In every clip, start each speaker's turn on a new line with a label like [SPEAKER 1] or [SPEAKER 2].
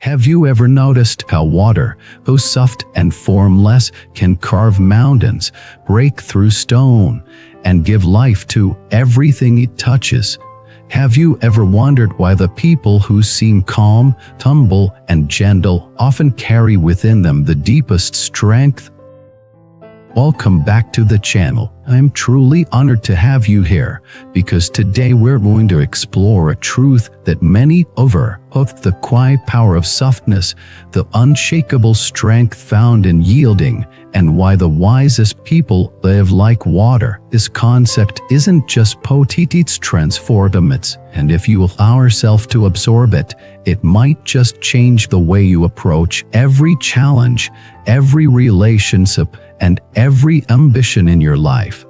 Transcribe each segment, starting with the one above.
[SPEAKER 1] Have you ever noticed how water, though soft and formless, can carve mountains, break through stone, and give life to everything it touches? Have you ever wondered why the people who seem calm, humble, and gentle often carry within them the deepest strength? Welcome back to the channel. I'm truly honored to have you here, because today we're going to explore a truth that many overlook: the quiet power of softness, the unshakable strength found in yielding, and why the wisest people live like water. This concept isn't just poetic, it's transformative, and if you allow yourself to absorb it, it might just change the way you approach every challenge, every relationship, and every ambition in your life.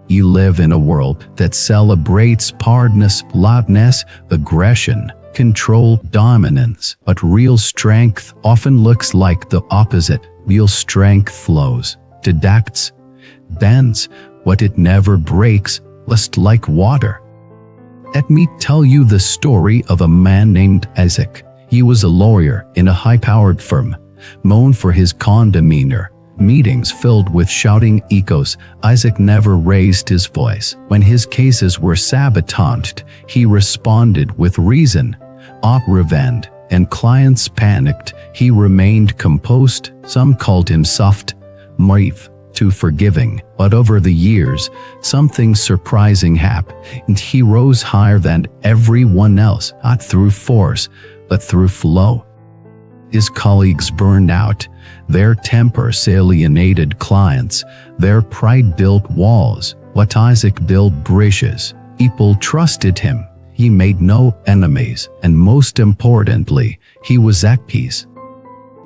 [SPEAKER 1] You live in a world that celebrates hardness, loudness, aggression, control, dominance, but real strength often looks like the opposite. Real strength flows, deducts, bends, what it never breaks, just like water. Let me tell you the story of a man named Isaac. He was a lawyer in a high-powered firm, known for his calm demeanor. Meetings filled with shouting echoes. Isaac never raised his voice. When his cases were sabotaged, he responded with reason. Revenge, and clients panicked, he remained composed. Some called him soft, naive, too forgiving. But over the years, something surprising happened, and he rose higher than everyone else, not through force, but through flow. His colleagues burned out, their tempers alienated clients, their pride built walls, but Isaac built bridges. People trusted him. He made no enemies, and most importantly, he was at peace.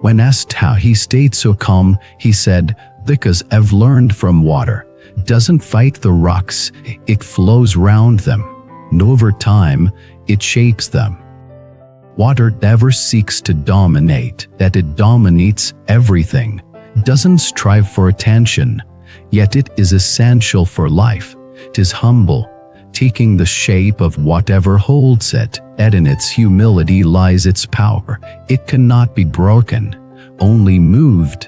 [SPEAKER 1] When asked how he stayed so calm, he said, "Because I've learned from water. It doesn't fight the rocks, it flows round them. And over time, it shapes them." Water never seeks to dominate, that it dominates everything. It doesn't strive for attention, yet it is essential for life. It is humble, taking the shape of whatever holds it, and in its humility lies its power. It cannot be broken, only moved.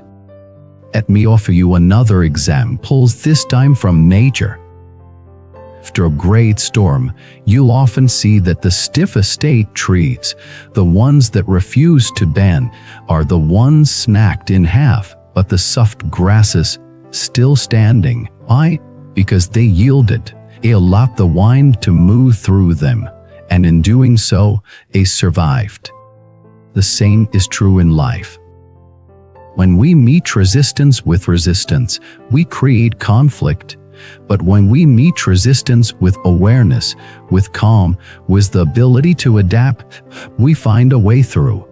[SPEAKER 1] Let me offer you another example, this time from nature. After a great storm, you'll often see that the stiffest trees, the ones that refuse to bend, are the ones snapped in half, but the soft grasses still standing. Why? Because they yielded. They allowed the wind to move through them, and in doing so, they survived. The same is true in life. When we meet resistance with resistance, we create conflict. But when we meet resistance with awareness, with calm, with the ability to adapt, we find a way through.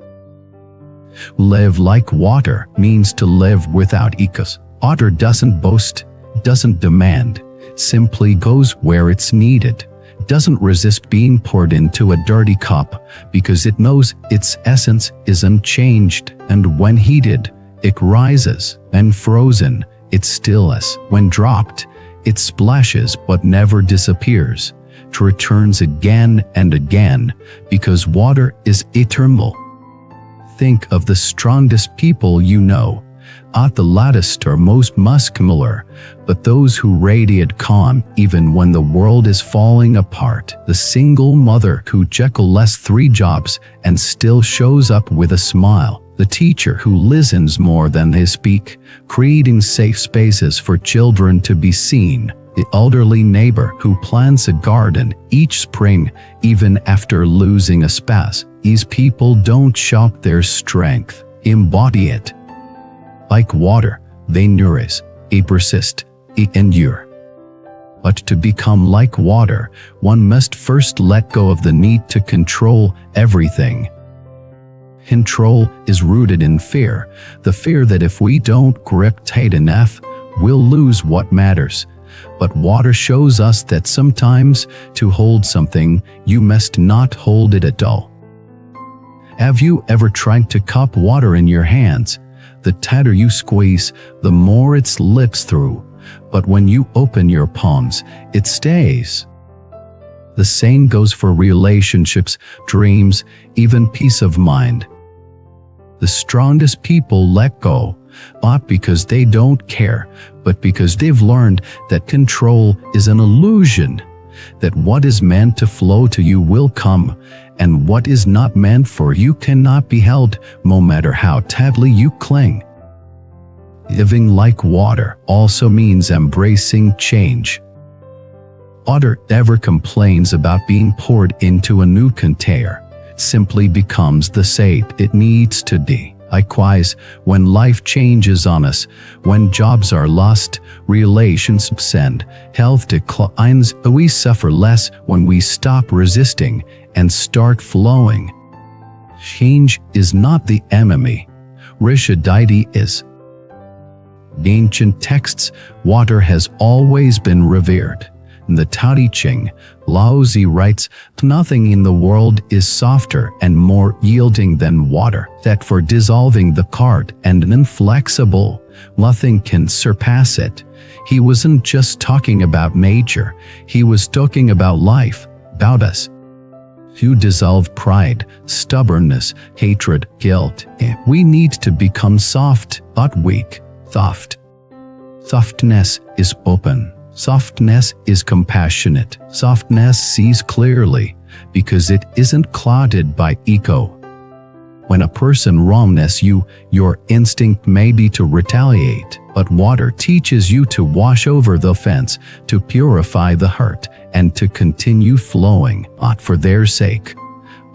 [SPEAKER 1] Live like water means to live without egos. Water doesn't boast, doesn't demand, simply goes where it's needed. It doesn't resist being poured into a dirty cup because it knows its essence isn't changed, and when heated, it rises, and frozen, it stills. When dropped, it splashes but never disappears. It returns again and again, because water is eternal. Think of the strongest people you know, not the loudest or most muscular, but those who radiate calm even when the world is falling apart. The single mother who juggles 3 jobs and still shows up with a smile. The teacher who listens more than they speak, creating safe spaces for children to be seen. The elderly neighbor who plants a garden each spring, even after losing a spouse. These people don't shout their strength, embody it. Like water, they nourish, they persist, they endure. But to become like water, one must first let go of the need to control everything. Control is rooted in fear, the fear that if we don't grip tight enough, we'll lose what matters. But water shows us that sometimes, to hold something, you must not hold it at all. Have you ever tried to cup water in your hands? The tighter you squeeze, the more it slips through. But when you open your palms, it stays. The same goes for relationships, dreams, even peace of mind. The strongest people let go, not because they don't care, but because they've learned that control is an illusion, that what is meant to flow to you will come, and what is not meant for you cannot be held, no matter how tightly you cling. Living like water also means embracing change. Water never complains about being poured into a new container. It simply becomes the state it needs to be. Likewise, when life changes on us, when jobs are lost, relationships end, health declines, we suffer less when we stop resisting and start flowing. Change is not the enemy. Rigidity is. In ancient texts, water has always been revered. In the Tao Te Ching, Lao Tzu writes, "Nothing in the world is softer and more yielding than water, that for dissolving the cart and inflexible, nothing can surpass it." He wasn't just talking about nature, he was talking about life, about us. To dissolve pride, stubbornness, hatred, guilt, we need to become soft, not weak. Softness is open. Softness is compassionate. Softness sees clearly because it isn't clouded by ego. When a person wrongs you, your instinct may be to retaliate, but water teaches you to wash over the offense, to purify the hurt, and to continue flowing, not for their sake,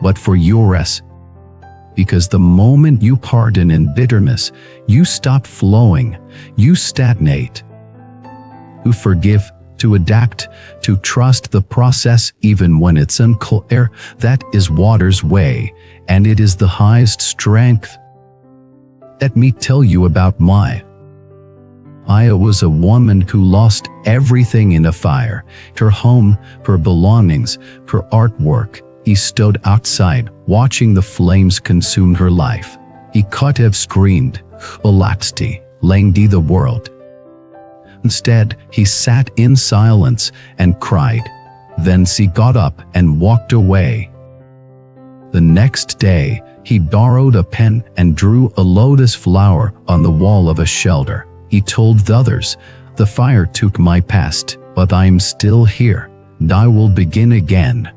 [SPEAKER 1] but for yours. Because the moment you pardon in bitterness, you stop flowing, you stagnate. To forgive, to adapt, to trust the process even when it's unclear, that is water's way, and it is the highest strength. Let me tell you about Maya. Maya was a woman who lost everything in a fire, her home, her belongings, her artwork. He stood outside, watching the flames consume her life. He could have screamed, "Alatsti, Langdi the world." Instead, he sat in silence and cried. Then he got up and walked away. The next day, he borrowed a pen and drew a lotus flower on the wall of a shelter. He told the others, "The fire took my past, but I'm still here, and I will begin again."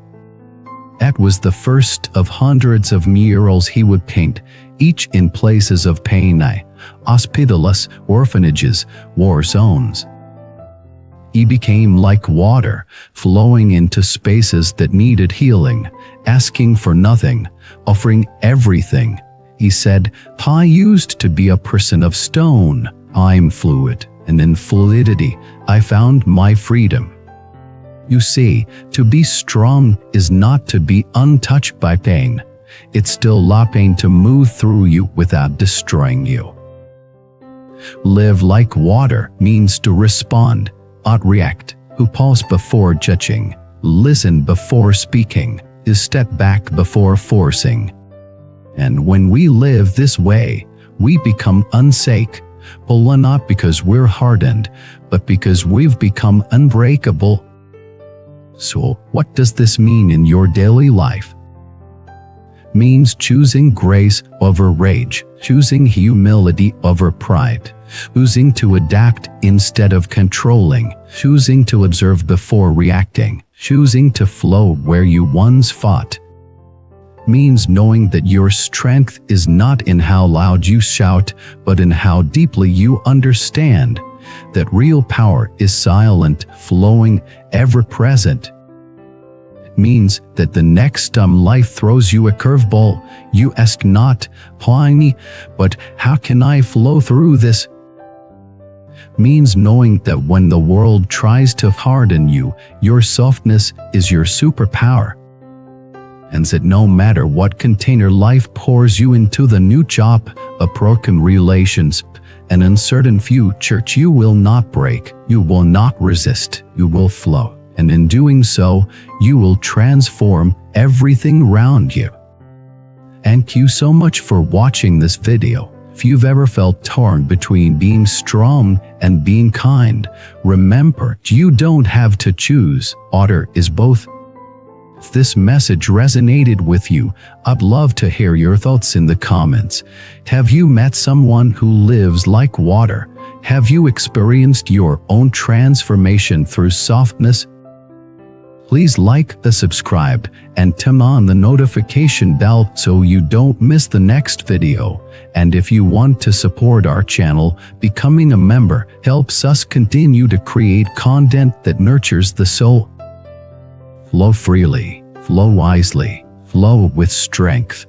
[SPEAKER 1] That was the first of hundreds of murals he would paint, each in places of pain, hospitals, orphanages, war zones. He became like water, flowing into spaces that needed healing, asking for nothing, offering everything. He said, "I used to be a person of stone. I'm fluid, and in fluidity, I found my freedom." You see, to be strong is not to be untouched by pain. It's still allowing pain to move through you without destroying you. Live like water means to respond, not react, to pause before judging, listen before speaking, to step back before forcing. And when we live this way, we become unshakable, not because we're hardened, but because we've become unbreakable. So, what does this mean in your daily life? Means choosing grace over rage, choosing humility over pride, choosing to adapt instead of controlling, choosing to observe before reacting, choosing to flow where you once fought. Means knowing that your strength is not in how loud you shout, but in how deeply you understand that real power is silent, flowing, ever-present. It means that the next time life throws you a curveball, you ask not, "Why me?" but "How can I flow through this?" Means knowing that when the world tries to harden you, your softness is your superpower. And that no matter what container life pours you into, the new job, a broken relationship, an uncertain future, you will not break, you will not resist, you will flow. And in doing so, you will transform everything around you. Thank you so much for watching this video. If you've ever felt torn between being strong and being kind, remember, you don't have to choose. Water is both. If this message resonated with you, I'd love to hear your thoughts in the comments. Have you met someone who lives like water? Have you experienced your own transformation through softness? Please like, subscribe, and turn on the notification bell so you don't miss the next video. And if you want to support our channel, becoming a member helps us continue to create content that nurtures the soul. Flow freely, flow wisely, flow with strength.